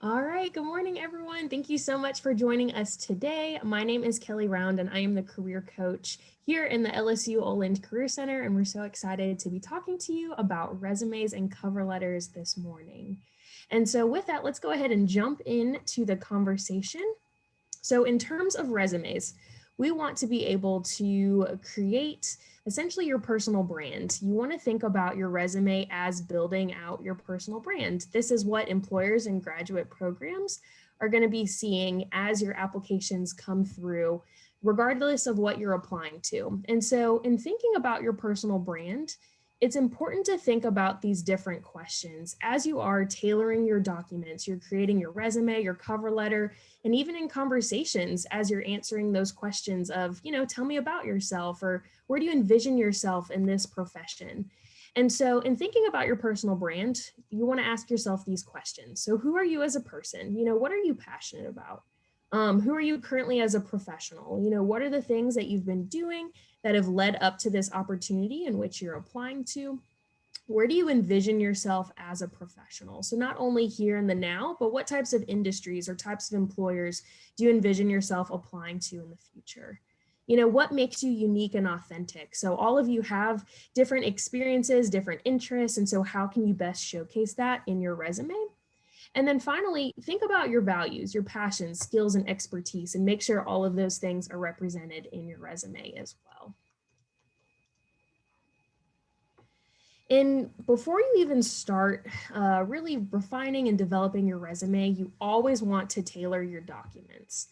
All right, good morning, everyone. Thank you so much for joining us today. My name is Kelly Round, and I am the career coach here in the LSU Oland Career Center, and we're so excited to be talking to you about resumes and cover letters this morning. And so with that, let's go ahead and jump into the conversation. So in terms of resumes, we want to be able to create essentially your personal brand. You want to think about your resume as building out your personal brand. This is what employers and graduate programs are going to be seeing as your applications come through, regardless of what you're applying to. And so in thinking about your personal brand, it's important to think about these different questions as you are tailoring your documents. You're creating your resume, your cover letter, and even in conversations as you're answering those questions of, tell me about yourself, or where do you envision yourself in this profession? And so in thinking about your personal brand, you want to ask yourself these questions. So who are you as a person? What are you passionate about? Who are you currently as a professional? What are the things that you've been doing that have led up to this opportunity in which you're applying to? Where do you envision yourself as a professional? So not only here in the now, but what types of industries or types of employers do you envision yourself applying to in the future? What makes you unique and authentic? So all of you have different experiences, different interests. And so how can you best showcase that in your resume? And then finally, think about your values, your passions, skills, and expertise, and make sure all of those things are represented in your resume as well. And before you even start really refining and developing your resume, you always want to tailor your documents.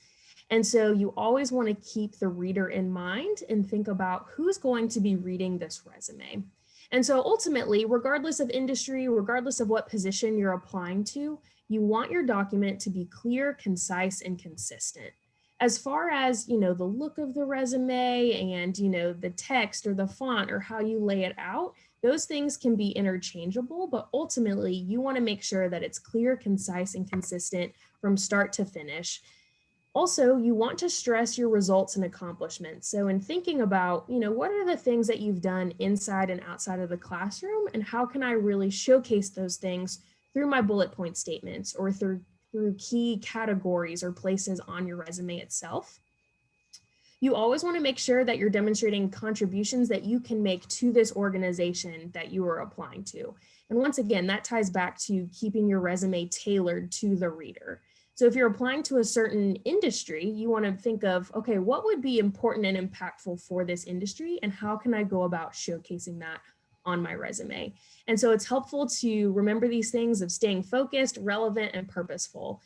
And so you always want to keep the reader in mind and think about who's going to be reading this resume. And so ultimately, regardless of industry, regardless of what position you're applying to, you want your document to be clear, concise, and consistent. As far as, the look of the resume and, the text or the font or how you lay it out, those things can be interchangeable, but ultimately you want to make sure that it's clear, concise, and consistent from start to finish. Also, you want to stress your results and accomplishments. So in thinking about, what are the things that you've done inside and outside of the classroom, and how can I really showcase those things through my bullet point statements or through key categories or places on your resume itself. You always want to make sure that you're demonstrating contributions that you can make to this organization that you are applying to. And once again, that ties back to keeping your resume tailored to the reader. So if you're applying to a certain industry, you want to think of, okay, what would be important and impactful for this industry, and how can I go about showcasing that on my resume? And so it's helpful to remember these things of staying focused, relevant, and purposeful.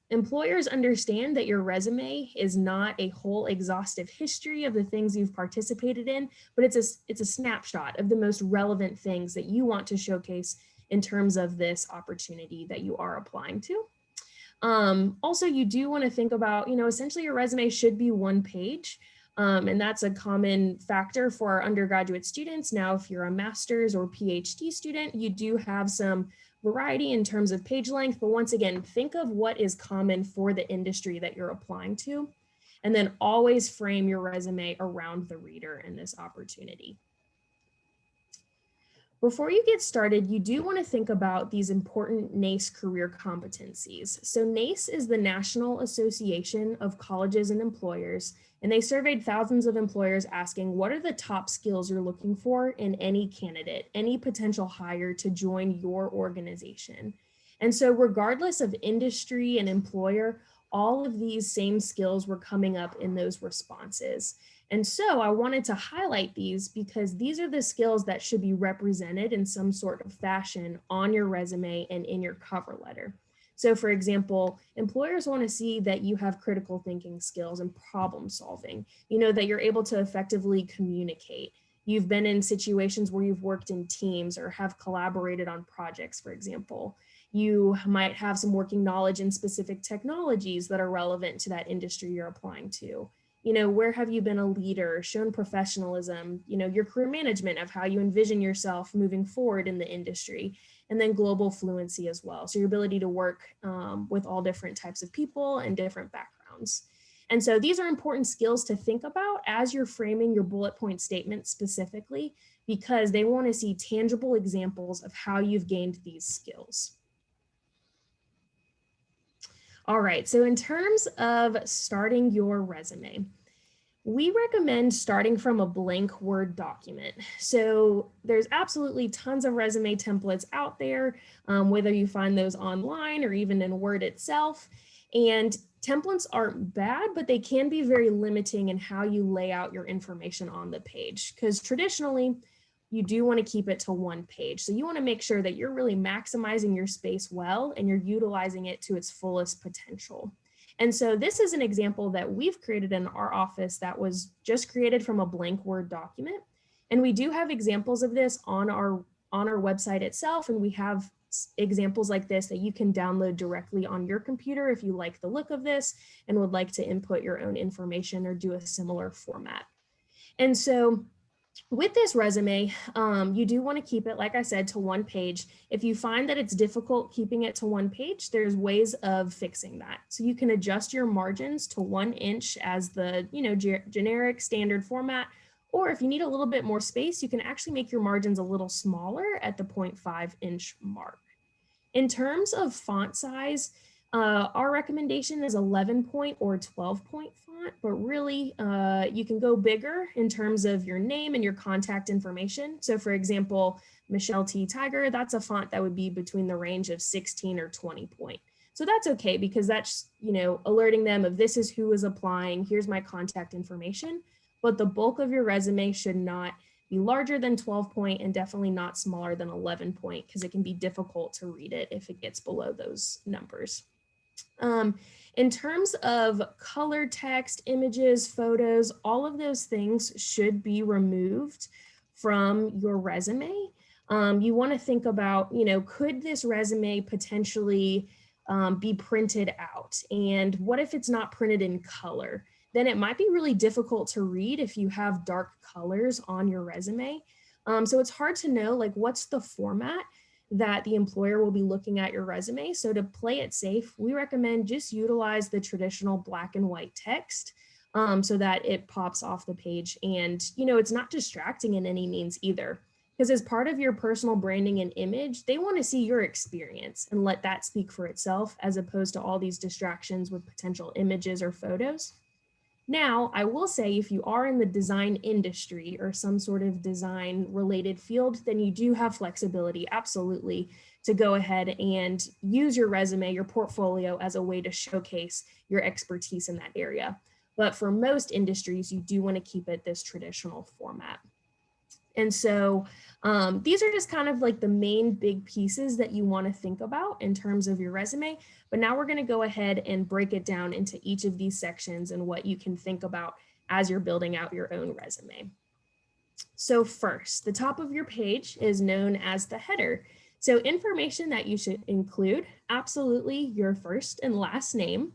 Employers understand that your resume is not a whole exhaustive history of the things you've participated in, but it's a snapshot of the most relevant things that you want to showcase in terms of this opportunity that you are applying to. Also, you do want to think about, essentially your resume should be one page. And that's a common factor for our undergraduate students. Now, if you're a master's or PhD student, you do have some variety in terms of page length, but once again, think of what is common for the industry that you're applying to, and then always frame your resume around the reader in this opportunity. Before you get started, you do want to think about these important NACE career competencies. So NACE is the National Association of Colleges and Employers, and they surveyed thousands of employers asking, what are the top skills you're looking for in any candidate, any potential hire to join your organization? And so regardless of industry and employer, all of these same skills were coming up in those responses. And so I wanted to highlight these because these are the skills that should be represented in some sort of fashion on your resume and in your cover letter. So for example, employers want to see that you have critical thinking skills and problem solving, that you're able to effectively communicate. You've been in situations where you've worked in teams or have collaborated on projects, for example. You might have some working knowledge in specific technologies that are relevant to that industry you're applying to. Where have you been a leader, shown professionalism, your career management of how you envision yourself moving forward in the industry, and then global fluency as well. So your ability to work with all different types of people and different backgrounds. And so these are important skills to think about as you're framing your bullet point statement specifically, because they want to see tangible examples of how you've gained these skills. All right, so in terms of starting your resume, we recommend starting from a blank Word document. So there's absolutely tons of resume templates out there, whether you find those online or even in Word itself. And templates aren't bad, but they can be very limiting in how you lay out your information on the page. Because traditionally, you do want to keep it to one page. So you want to make sure that you're really maximizing your space well and you're utilizing it to its fullest potential. And so this is an example that we've created in our office that was just created from a blank Word document. And we do have examples of this on our website itself. And we have examples like this that you can download directly on your computer if you like the look of this and would like to input your own information or do a similar format. And so with this resume, you do want to keep it, like I said, to one page. If you find that it's difficult keeping it to one page, there's ways of fixing that. So you can adjust your margins to 1 inch as the generic standard format. Or if you need a little bit more space, you can actually make your margins a little smaller at the 0.5 inch mark. In terms of font size, our recommendation is 11 point or 12 point font, but really you can go bigger in terms of your name and your contact information. So for example, Michelle T. Tiger, that's a font that would be between the range of 16 or 20 point. So that's okay because that's, alerting them of this is who is applying, here's my contact information, but the bulk of your resume should not be larger than 12 point and definitely not smaller than 11 point because it can be difficult to read it if it gets below those numbers. In terms of color text, images, photos, all of those things should be removed from your resume. You want to think about, could this resume potentially be printed out? And what if it's not printed in color? Then it might be really difficult to read if you have dark colors on your resume. So it's hard to know, like, what's the format that the employer will be looking at your resume. So to play it safe, we recommend just utilize the traditional black and white text so that it pops off the page. And, it's not distracting in any means either. Because as part of your personal branding and image, they want to see your experience and let that speak for itself, as opposed to all these distractions with potential images or photos. Now, I will say if you are in the design industry or some sort of design related field, then you do have flexibility, absolutely, to go ahead and use your resume, your portfolio as a way to showcase your expertise in that area. But for most industries, you do want to keep it this traditional format. And so these are just kind of like the main big pieces that you want to think about in terms of your resume. But now we're going to go ahead and break it down into each of these sections and what you can think about as you're building out your own resume. So first, the top of your page is known as the header. So information that you should include, absolutely your first and last name.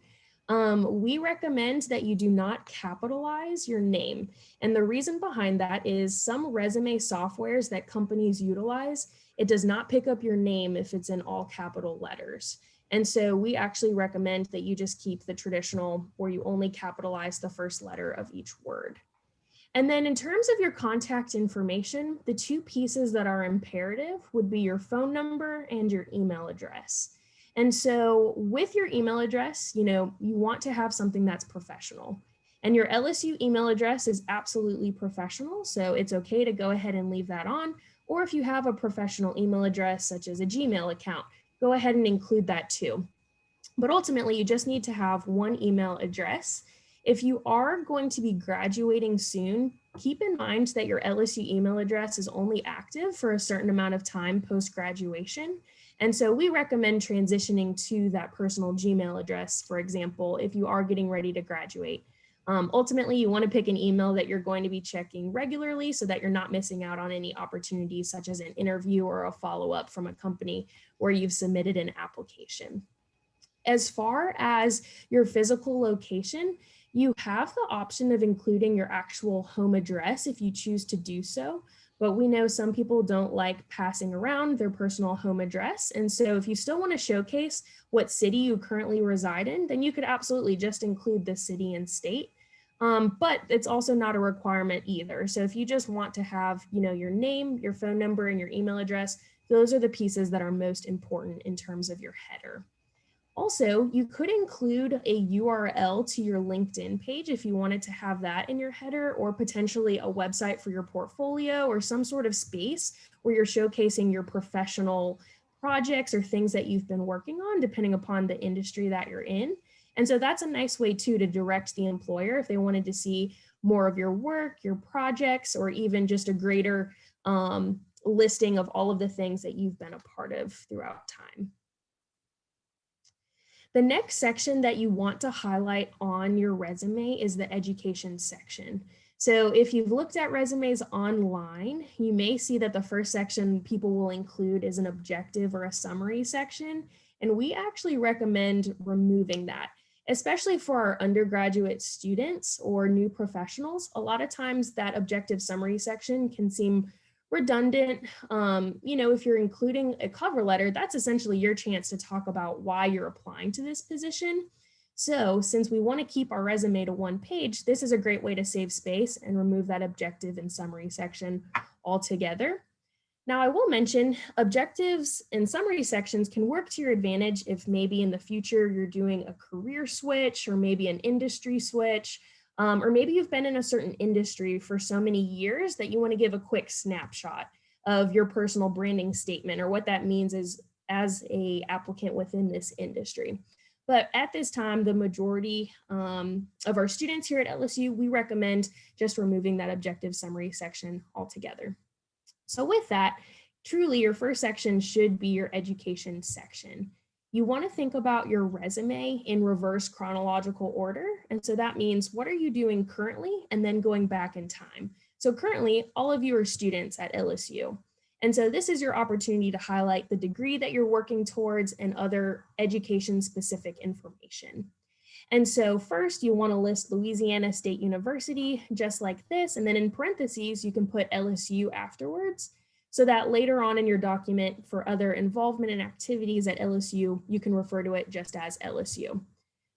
We recommend that you do not capitalize your name. And the reason behind that is some resume softwares that companies utilize, it does not pick up your name if it's in all capital letters. And so we actually recommend that you just keep the traditional where you only capitalize the first letter of each word. And then in terms of your contact information, the two pieces that are imperative would be your phone number and your email address. And so with your email address, you want to have something that's professional. And your LSU email address is absolutely professional. So it's okay to go ahead and leave that on. Or if you have a professional email address, such as a Gmail account, go ahead and include that too. But ultimately, you just need to have one email address. If you are going to be graduating soon, keep in mind that your LSU email address is only active for a certain amount of time post-graduation. And so we recommend transitioning to that personal Gmail address, for example, if you are getting ready to graduate. Ultimately, you want to pick an email that you're going to be checking regularly so that you're not missing out on any opportunities such as an interview or a follow-up from a company where you've submitted an application. As far as your physical location, you have the option of including your actual home address if you choose to do so. But we know some people don't like passing around their personal home address. And so if you still want to showcase what city you currently reside in, then you could absolutely just include the city and state. But it's also not a requirement either. So if you just want to have, your name, your phone number, and your email address, those are the pieces that are most important in terms of your header. Also, you could include a URL to your LinkedIn page if you wanted to have that in your header, or potentially a website for your portfolio or some sort of space where you're showcasing your professional projects or things that you've been working on, depending upon the industry that you're in. And so that's a nice way too to direct the employer if they wanted to see more of your work, your projects, or even just a greater listing of all of the things that you've been a part of throughout time. The next section that you want to highlight on your resume is the education section. So if you've looked at resumes online, you may see that the first section people will include is an objective or a summary section. And we actually recommend removing that, especially for our undergraduate students or new professionals. A lot of times that objective summary section can seem redundant. If you're including a cover letter, that's essentially your chance to talk about why you're applying to this position. So since we want to keep our resume to one page, this is a great way to save space and remove that objective and summary section altogether. Now, I will mention objectives and summary sections can work to your advantage if maybe in the future you're doing a career switch or maybe an industry switch, or maybe you've been in a certain industry for so many years that you want to give a quick snapshot of your personal branding statement or what that means is as a applicant within this industry. But at this time, the majority of our students here at LSU, we recommend just removing that objective summary section altogether. So with that, truly your first section should be your education section. You want to think about your resume in reverse chronological order. And so that means what are you doing currently and then going back in time. So currently, all of you are students at LSU. And so this is your opportunity to highlight the degree that you're working towards and other education specific information. And so first you want to list Louisiana State University, just like this. And then in parentheses, you can put LSU afterwards so that later on in your document for other involvement and activities at LSU, you can refer to it just as LSU.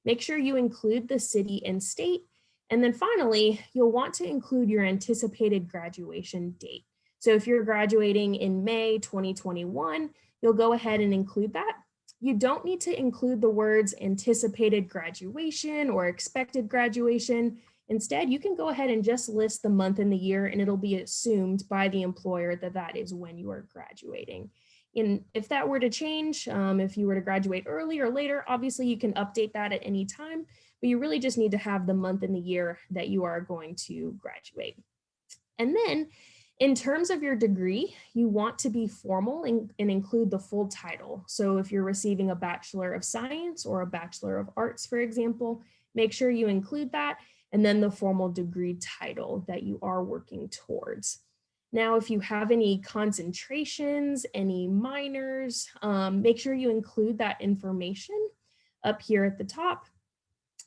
Make sure you include the city and state. And then finally, you'll want to include your anticipated graduation date. So if you're graduating in May 2021, you'll go ahead and include that. You don't need to include the words anticipated graduation or expected graduation. Instead, you can go ahead and just list the month and the year, and it'll be assumed by the employer that that is when you are graduating. And if that were to change, if you were to graduate early or later, obviously you can update that at any time, but you really just need to have the month and the year that you are going to graduate. And then in terms of your degree, you want to be formal and include the full title. So if you're receiving a Bachelor of Science or a Bachelor of Arts, for example, make sure you include that and then the formal degree title that you are working towards. Now, if you have any concentrations, any minors, make sure you include that information up here at the top.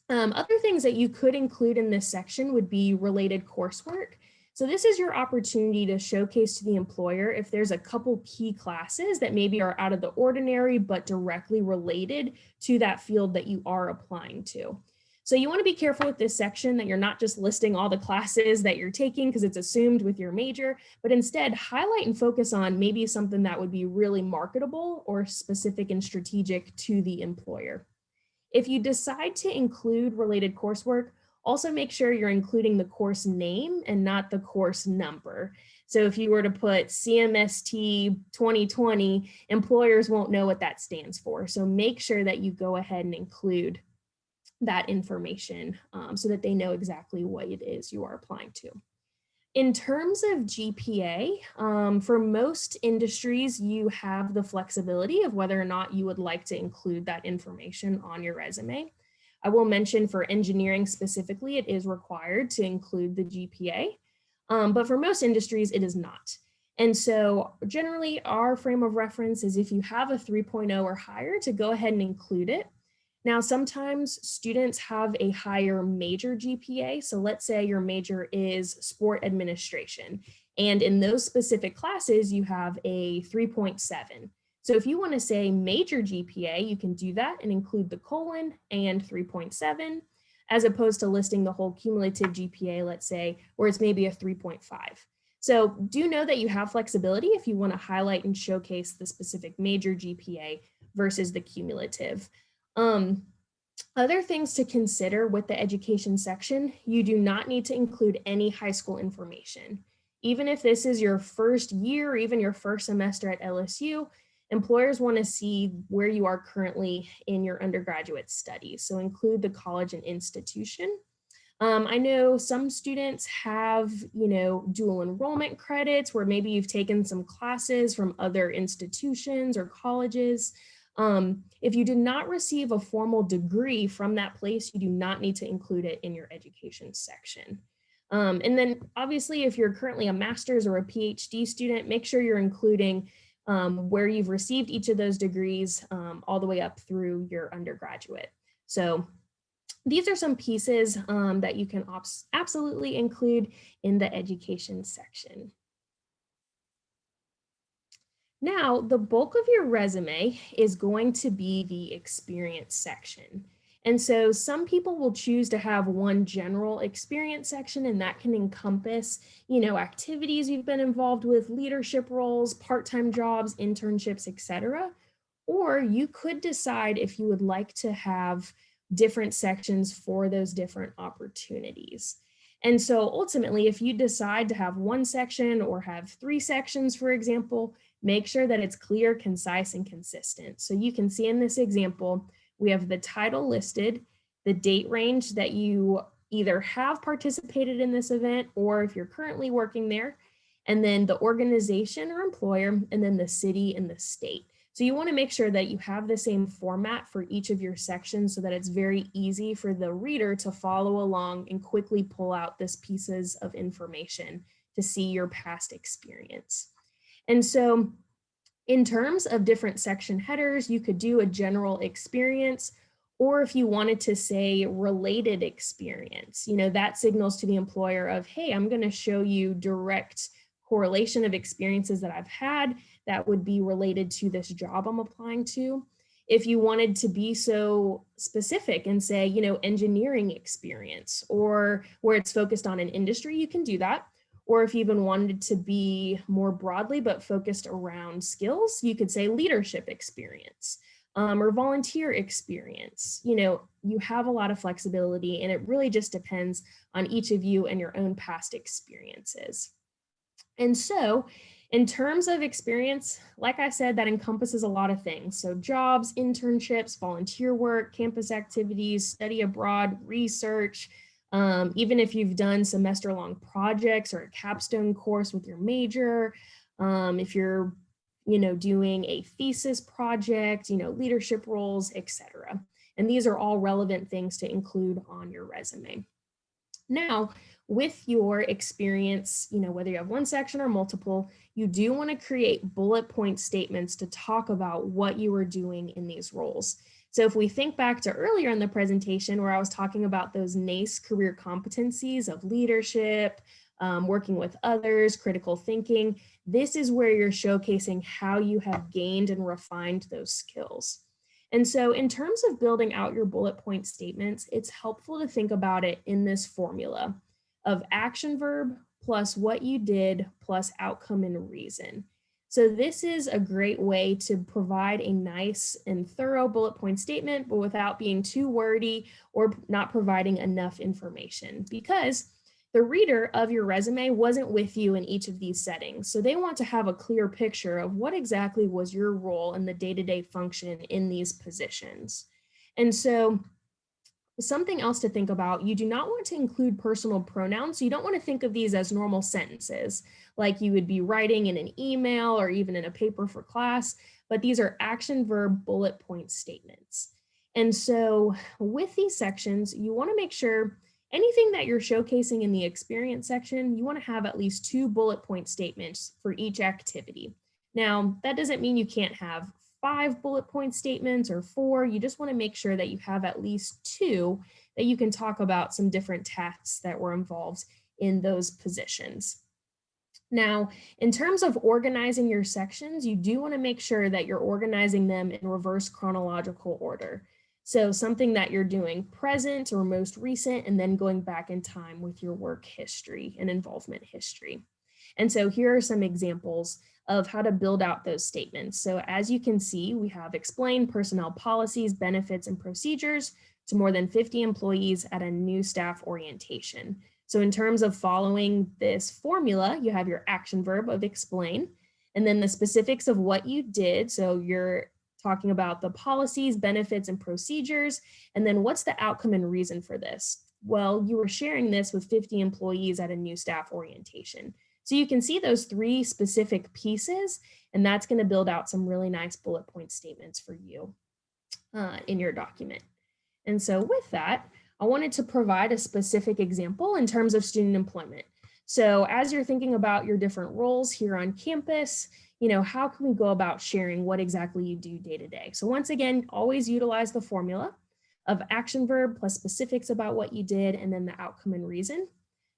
Other things that you could include in this section would be related coursework. So this is your opportunity to showcase to the employer if there's a couple key classes that maybe are out of the ordinary, but directly related to that field that you are applying to. So you want to be careful with this section that you're not just listing all the classes that you're taking because it's assumed with your major, but instead highlight and focus on maybe something that would be really marketable or specific and strategic to the employer. If you decide to include related coursework, also make sure you're including the course name and not the course number. So if you were to put CMST 2020, employers won't know what that stands for. So make sure that you go ahead and include that information so that they know exactly what it is you are applying to. In terms of GPA, for most industries, you have the flexibility of whether or not you would like to include that information on your resume. I will mention for engineering specifically, it is required to include the GPA, but for most industries, it is not. And so generally our frame of reference is if you have a 3.0 or higher to go ahead and include it. Now, sometimes students have a higher major GPA. So let's say your major is sport administration. And in those specific classes, you have a 3.7. So if you want to say major GPA, you can do that and include the colon and 3.7, as opposed to listing the whole cumulative GPA, let's say, where it's maybe a 3.5. So do know that you have flexibility if you want to highlight and showcase the specific major GPA versus the cumulative. Um, Other things to consider with the education section, you do not need to include any high school information. Even if this is your first year or even your first semester at LSU, employers want to see where you are currently in your undergraduate studies. So include the college and institution. I know some students have, dual enrollment credits where maybe you've taken some classes from other institutions or colleges. If you did not receive a formal degree from that place, you do not need to include it in your education section. And then obviously, if you're currently a master's or a PhD student, make sure you're including where you've received each of those degrees all the way up through your undergraduate. So these are some pieces that you can absolutely include in the education section. Now, the bulk of your resume is going to be the experience section. And so some people will choose to have one general experience section, and that can encompass, activities you've been involved with, leadership roles, part-time jobs, internships, etc. Or you could decide if you would like to have different sections for those different opportunities. And so ultimately, if you decide to have one section or have three sections, for example, make sure that it's clear, concise, and consistent. So you can see in this example, we have the title listed, the date range that you either have participated in this event or if you're currently working there, and then the organization or employer, and then the city and the state. So you want to make sure that you have the same format for each of your sections so that it's very easy for the reader to follow along and quickly pull out these pieces of information to see your past experience. And so in terms of different section headers, you could do a general experience, or if you wanted to say related experience, that signals to the employer of, hey, I'm going to show you direct correlation of experiences that I've had that would be related to this job I'm applying to. If you wanted to be so specific and say, engineering experience, or where it's focused on an industry, you can do that. Or if you even wanted to be more broadly but focused around skills, you could say leadership experience or volunteer experience. You have a lot of flexibility, and it really just depends on each of you and your own past experiences. And so in terms of experience, like I said, that encompasses a lot of things. So jobs, internships, volunteer work, campus activities, study abroad, research, even if you've done semester-long projects or a capstone course with your major, if you're, doing a thesis project, leadership roles, etc. And these are all relevant things to include on your resume. Now, with your experience, whether you have one section or multiple, you do want to create bullet point statements to talk about what you were doing in these roles. So if we think back to earlier in the presentation where I was talking about those NACE career competencies of leadership, working with others, critical thinking, this is where you're showcasing how you have gained and refined those skills. And so in terms of building out your bullet point statements, it's helpful to think about it in this formula of action verb plus what you did plus outcome and reason. So this is a great way to provide a nice and thorough bullet point statement, but without being too wordy or not providing enough information, because the reader of your resume wasn't with you in each of these settings. So they want to have a clear picture of what exactly was your role in the day-to-day function in these positions. And so something else to think about, you do not want to include personal pronouns. So you don't want to think of these as normal sentences, like you would be writing in an email or even in a paper for class, but these are action verb bullet point statements. And so with these sections, you want to make sure anything that you're showcasing in the experience section, you want to have at least 2 bullet point statements for each activity. Now, that doesn't mean you can't have 5 bullet point statements or 4. You just want to make sure that you have at least 2 that you can talk about some different tasks that were involved in those positions. Now, in terms of organizing your sections, you do want to make sure that you're organizing them in reverse chronological order. So something that you're doing present or most recent, and then going back in time with your work history and involvement history. And so here are some examples of how to build out those statements. So as you can see, we have explain personnel policies, benefits, and procedures to more than 50 employees at a new staff orientation. So in terms of following this formula, you have your action verb of explain, and then the specifics of what you did. So you're talking about the policies, benefits, and procedures, and then what's the outcome and reason for this? Well, you were sharing this with 50 employees at a new staff orientation. So you can see those three specific pieces, and that's going to build out some really nice bullet point statements for you in your document. And so with that, I wanted to provide a specific example in terms of student employment. So as you're thinking about your different roles here on campus, how can we go about sharing what exactly you do day to day? So once again, always utilize the formula of action verb plus specifics about what you did, and then the outcome and reason.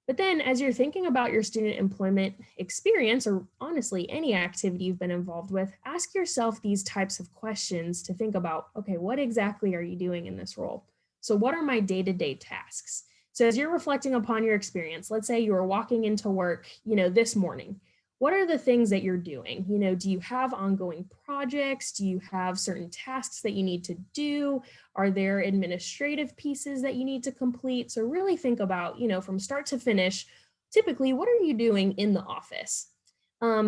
But then as you're thinking about your student employment experience, or honestly, any activity you've been involved with, ask yourself these types of questions to think about, okay, what exactly are you doing in this role? So what are my day-to-day tasks? So as you're reflecting upon your experience, let's say you were walking into work, this morning. What are the things that you're doing? Do you have ongoing projects? Do you have certain tasks that you need to do? Are there administrative pieces that you need to complete? So really think about, from start to finish, typically, what are you doing in the office?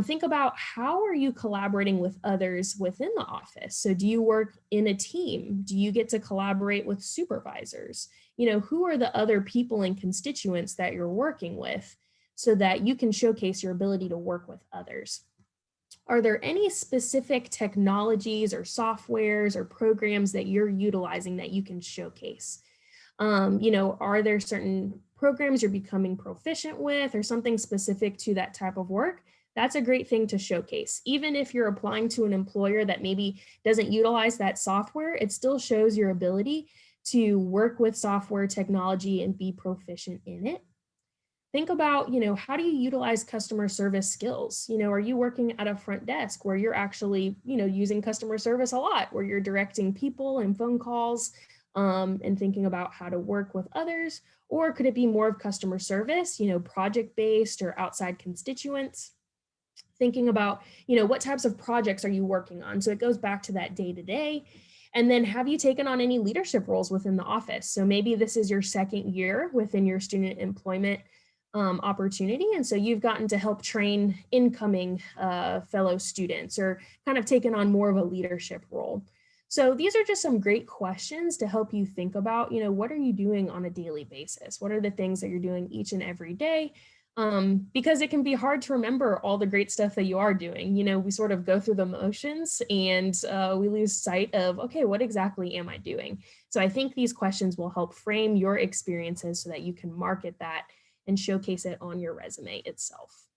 Think about how are you collaborating with others within the office? So do you work in a team? Do you get to collaborate with supervisors? Who are the other people and constituents that you're working with, so that you can showcase your ability to work with others? Are there any specific technologies or softwares or programs that you're utilizing that you can showcase? Are there certain programs you're becoming proficient with, or something specific to that type of work? That's a great thing to showcase. Even if you're applying to an employer that maybe doesn't utilize that software, it still shows your ability to work with software technology and be proficient in it. Think about, how do you utilize customer service skills? Are you working at a front desk where you're actually, using customer service a lot, where you're directing people and phone calls, and thinking about how to work with others? Or could it be more of customer service, project-based or outside constituents? Thinking about, what types of projects are you working on? So it goes back to that day-to-day. And then have you taken on any leadership roles within the office? So maybe this is your second year within your student employment opportunity. And so you've gotten to help train incoming fellow students, or kind of taken on more of a leadership role. So these are just some great questions to help you think about, what are you doing on a daily basis? What are the things that you're doing each and every day? Because it can be hard to remember all the great stuff that you are doing. We sort of go through the motions, and we lose sight of, okay, what exactly am I doing? So I think these questions will help frame your experiences so that you can market that and showcase it on your resume itself.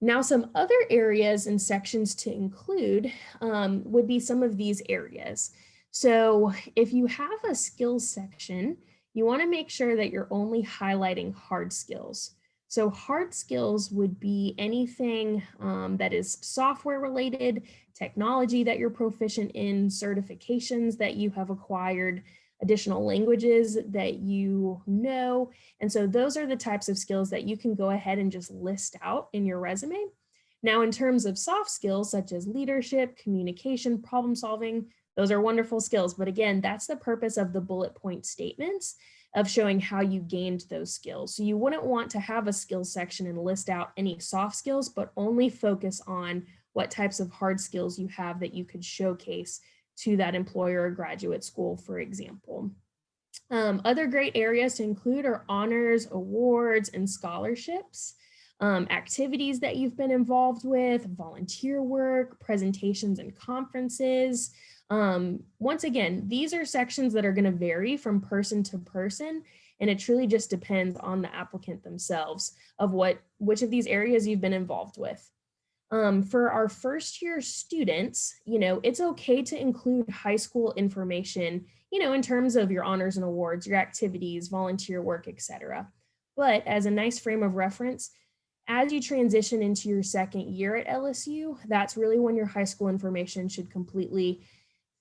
Now, some other areas and sections to include would be some of these areas. So if you have a skills section, you want to make sure that you're only highlighting hard skills. So hard skills would be anything that is software related, technology that you're proficient in, certifications that you have acquired, additional languages that you know. And so those are the types of skills that you can go ahead and just list out in your resume. Now, in terms of soft skills, such as leadership, communication, problem solving, those are wonderful skills. But again, that's the purpose of the bullet point statements, of showing how you gained those skills. So you wouldn't want to have a skills section and list out any soft skills, but only focus on what types of hard skills you have that you could showcase to that employer or graduate school, for example. Other great areas to include are honors, awards, and scholarships, activities that you've been involved with, volunteer work, presentations and conferences. Once again, these are sections that are going to vary from person to person, and it truly just depends on the applicant themselves of which of these areas you've been involved with. For our first year students, it's okay to include high school information, in terms of your honors and awards, your activities, volunteer work, etc. But as a nice frame of reference, as you transition into your second year at LSU, that's really when your high school information should completely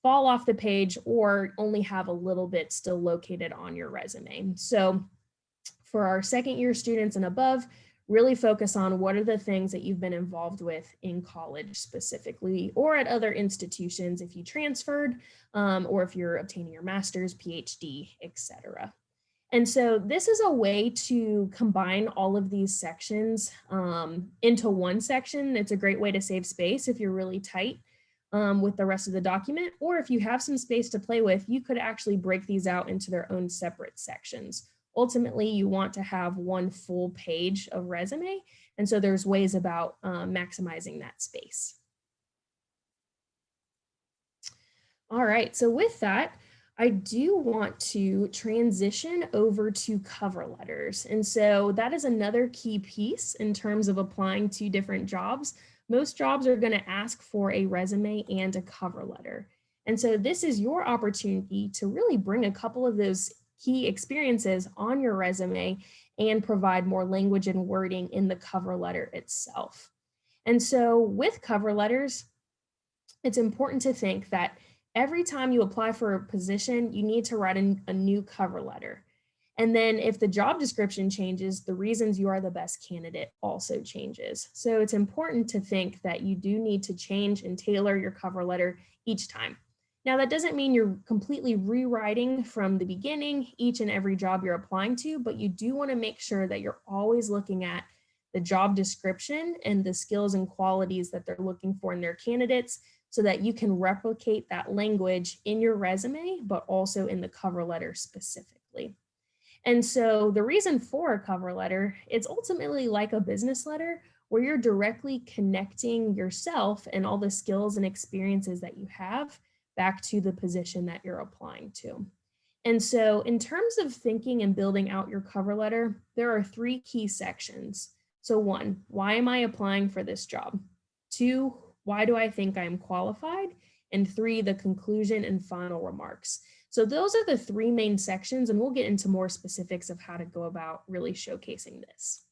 fall off the page, or only have a little bit still located on your resume. So for our second year students and above, really focus on what are the things that you've been involved with in college specifically, or at other institutions if you transferred, or if you're obtaining your master's, PhD, etc. And so this is a way to combine all of these sections into one section. It's a great way to save space if you're really tight with the rest of the document, or if you have some space to play with, you could actually break these out into their own separate sections. Ultimately, you want to have one full page of resume, and so there's ways about maximizing that space. All right, so with that, I do want to transition over to cover letters. And so that is another key piece in terms of applying to different jobs. Most jobs are going to ask for a resume and a cover letter. And so this is your opportunity to really bring a couple of those key experiences on your resume and provide more language and wording in the cover letter itself. And so with cover letters, it's important to think that every time you apply for a position, you need to write a new cover letter. And then if the job description changes, the reasons you are the best candidate also changes. So it's important to think that you do need to change and tailor your cover letter each time. Now, that doesn't mean you're completely rewriting from the beginning each and every job you're applying to, but you do want to make sure that you're always looking at the job description and the skills and qualities that they're looking for in their candidates, so that you can replicate that language in your resume, but also in the cover letter specifically. And so the reason for a cover letter, it's ultimately like a business letter where you're directly connecting yourself and all the skills and experiences that you have back to the position that you're applying to. And so in terms of thinking and building out your cover letter, there are three key sections. So one, why am I applying for this job? Two, why do I think I'm qualified? And three, the conclusion and final remarks. So those are the three main sections, and we'll get into more specifics of how to go about really showcasing this.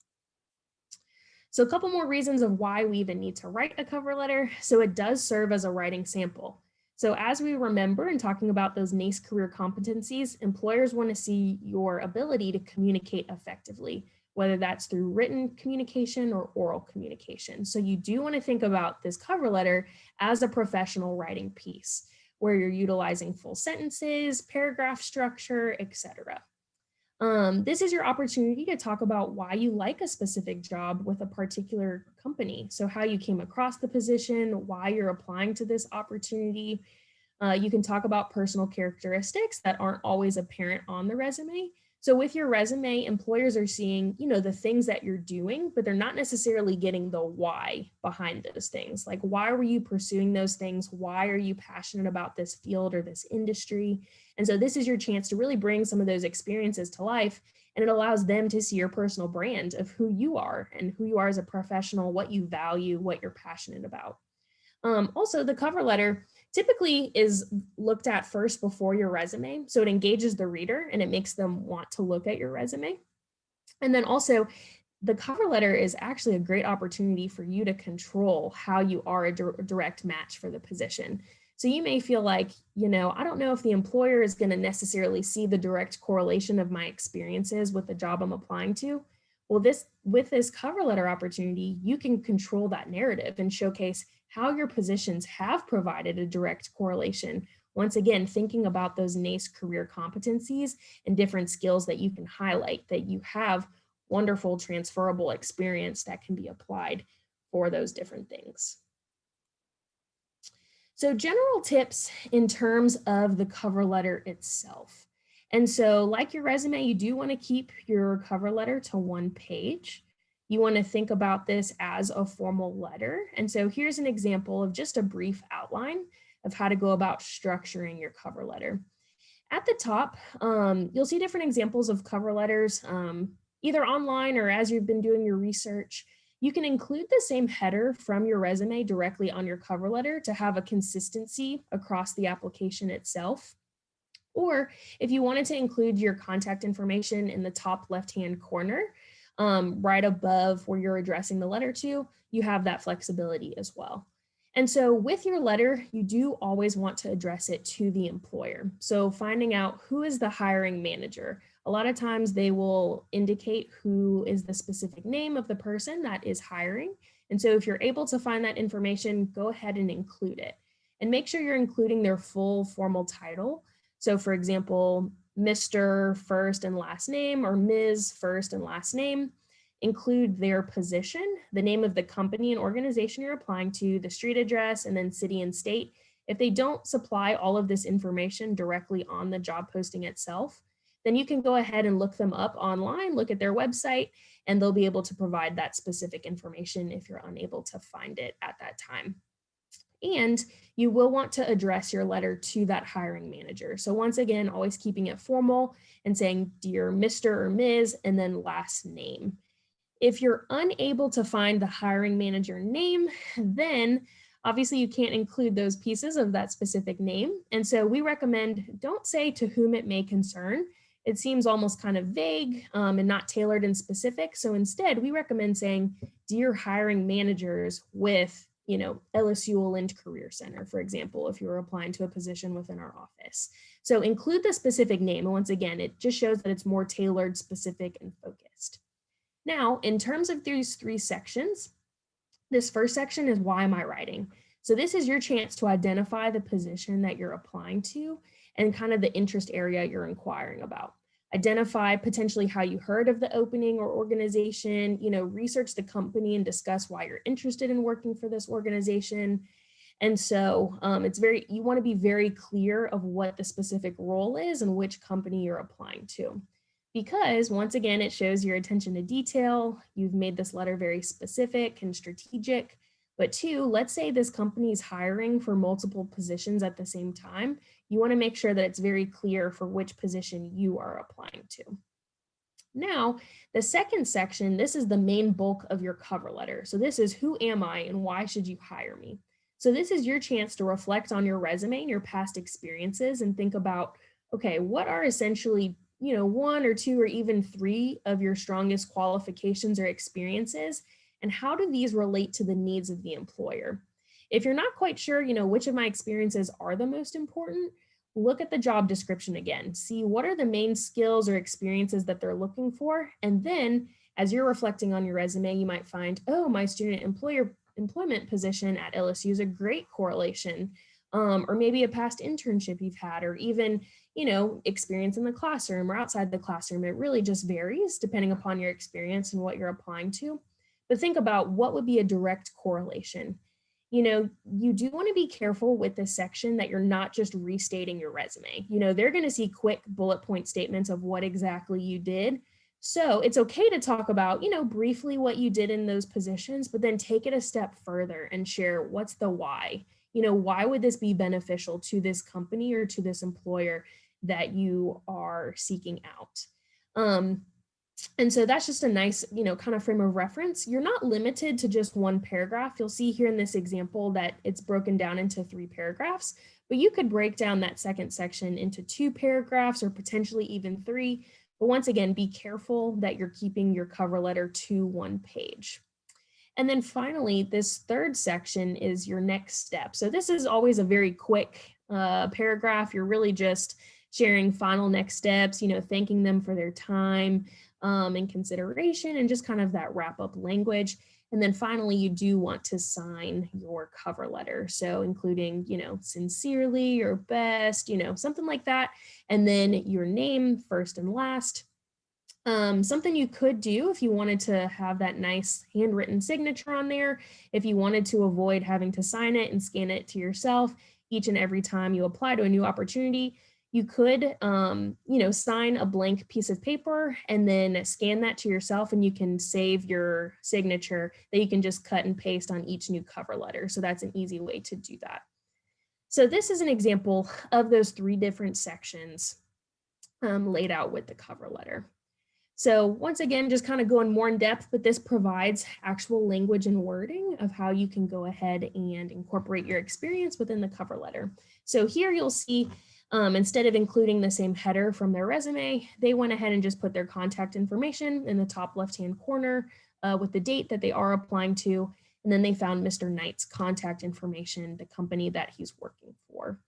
So a couple more reasons of why we even need to write a cover letter. So it does serve as a writing sample. So as we remember in talking about those NACE career competencies, employers want to see your ability to communicate effectively, whether that's through written communication or oral communication. So you do want to think about this cover letter as a professional writing piece where you're utilizing full sentences, paragraph structure, etc. This is your opportunity to talk about why you like a specific job with a particular company. So how you came across the position, why you're applying to this opportunity. You can talk about personal characteristics that aren't always apparent on the resume. So with your resume, employers are seeing, the things that you're doing, but they're not necessarily getting the why behind those things. Like, why were you pursuing those things? Why are you passionate about this field or this industry? And so this is your chance to really bring some of those experiences to life, and it allows them to see your personal brand of who you are and who you are as a professional, what you value, what you're passionate about. Also, the cover letter typically is looked at first before your resume. So it engages the reader and it makes them want to look at your resume. And then also, the cover letter is actually a great opportunity for you to control how you are a direct match for the position. So you may feel like, I don't know if the employer is going to necessarily see the direct correlation of my experiences with the job I'm applying to. Well, with this cover letter opportunity, you can control that narrative and showcase how your positions have provided a direct correlation. Once again, thinking about those NACE career competencies and different skills that you can highlight, that you have wonderful transferable experience that can be applied for those different things. So general tips in terms of the cover letter itself. And so like your resume, you do want to keep your cover letter to one page. You want to think about this as a formal letter. And so here's an example of just a brief outline of how to go about structuring your cover letter. At the top, you'll see different examples of cover letters, either online or as you've been doing your research. You can include the same header from your resume directly on your cover letter to have a consistency across the application itself. Or if you wanted to include your contact information in the top left-hand corner, right above where you're addressing the letter to, you have that flexibility as well. And so with your letter, you do always want to address it to the employer. So finding out who is the hiring manager. a lot of times they will indicate who is the specific name of the person that is hiring. And so if you're able to find that information, go ahead and include it. And make sure you're including their full formal title. So for example, Mr. first and last name or Ms. first and last name. Include their position, the name of the company and organization you're applying to, the street address, and then city and state. If they don't supply all of this information directly on the job posting itself, then you can go ahead and look them up online, look at their website, and they'll be able to provide that specific information if you're unable to find it at that time. And you will want to address your letter to that hiring manager. So once again, always keeping it formal and saying, dear Mr. or Ms., and then last name. If you're unable to find the hiring manager name, then obviously you can't include those pieces of that specific name. And so we recommend don't say to whom it may concern. It seems almost kind of vague and not tailored and specific. So instead, we recommend saying, dear hiring managers with LSU Lind Career Center, for example, if you were applying to a position within our office. So include the specific name. And once again, it just shows that it's more tailored, specific, and focused. Now, in terms of these 3 sections, this first section is why am I writing? So this is your chance to identify the position that you're applying to and kind of the interest area you're inquiring about. Identify potentially how you heard of the opening or organization, research the company and discuss why you're interested in working for this organization. And so you want to be very clear of what the specific role is and which company you're applying to. Because once again, it shows your attention to detail. You've made this letter very specific and strategic. But 2, let's say this company is hiring for multiple positions at the same time. You want to make sure that it's very clear for which position you are applying to. Now, the second section, this is the main bulk of your cover letter. So this is who am I and why should you hire me? So this is your chance to reflect on your resume and your past experiences and think about, okay, what are essentially 1 or 2 or even 3 of your strongest qualifications or experiences, and how do these relate to the needs of the employer? If you're not quite sure, which of my experiences are the most important, look at the job description again, see what are the main skills or experiences that they're looking for, and then as you're reflecting on your resume, you might find, oh, my student employment position at LSU is a great correlation. Or maybe a past internship you've had, or even, experience in the classroom or outside the classroom. It really just varies depending upon your experience and what you're applying to. But think about what would be a direct correlation. You do want to be careful with this section that you're not just restating your resume. They're going to see quick bullet point statements of what exactly you did. So it's okay to talk about, briefly what you did in those positions, but then take it a step further and share what's the why. Why would this be beneficial to this company or to this employer that you are seeking out? And so that's just a nice, kind of frame of reference. You're not limited to just 1 paragraph. You'll see here in this example that it's broken down into 3 paragraphs, but you could break down that second section into 2 paragraphs or potentially even 3. But once again, be careful that you're keeping your cover letter to 1 page. And then finally, this third section is your next step. So this is always a very quick paragraph. You're really just sharing final next steps, thanking them for their time and consideration, and just kind of that wrap up language. And then finally, you do want to sign your cover letter. So including, sincerely or best, something like that. And then your name, first and last. Something you could do if you wanted to have that nice handwritten signature on there, if you wanted to avoid having to sign it and scan it to yourself each and every time you apply to a new opportunity, you could, sign a blank piece of paper and then scan that to yourself, and you can save your signature that you can just cut and paste on each new cover letter. So that's an easy way to do that. So this is an example of those 3 different sections laid out with the cover letter. So once again, just kind of going more in depth, but this provides actual language and wording of how you can go ahead and incorporate your experience within the cover letter. So here you'll see, instead of including the same header from their resume, they went ahead and just put their contact information in the top left-hand corner with the date that they are applying to. And then they found Mr. Knight's contact information, the company that he's working for.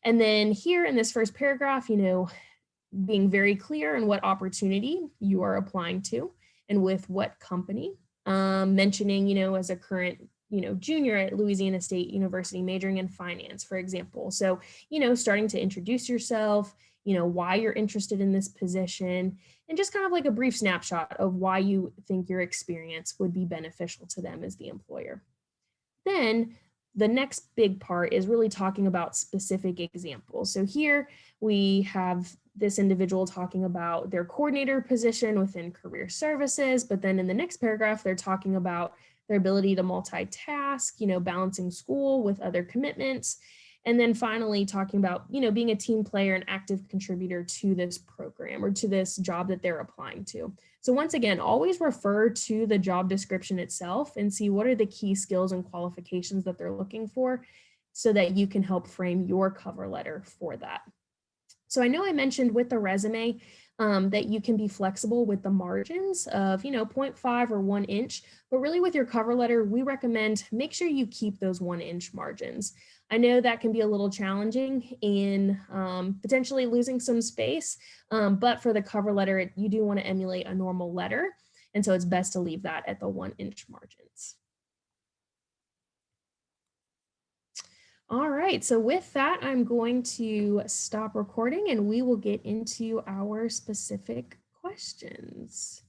And then here in this first paragraph, being very clear in what opportunity you are applying to and with what company. Mentioning, as a current, junior at Louisiana State University majoring in finance, for example. So, starting to introduce yourself, why you're interested in this position, and just kind of like a brief snapshot of why you think your experience would be beneficial to them as the employer. Then the next big part is really talking about specific examples. So here we have this individual talking about their coordinator position within career services, but then in the next paragraph, they're talking about their ability to multitask, balancing school with other commitments. And then finally talking about, being a team player and active contributor to this program or to this job that they're applying to. So once again, always refer to the job description itself and see what are the key skills and qualifications that they're looking for so that you can help frame your cover letter for that. So I know I mentioned with the resume that you can be flexible with the margins of, 0.5 or 1 inch, but really with your cover letter, we recommend make sure you keep those 1 inch margins. I know that can be a little challenging in potentially losing some space, but for the cover letter, you do want to emulate a normal letter. And so it's best to leave that at the 1 inch margins. All right, so with that, I'm going to stop recording and we will get into our specific questions.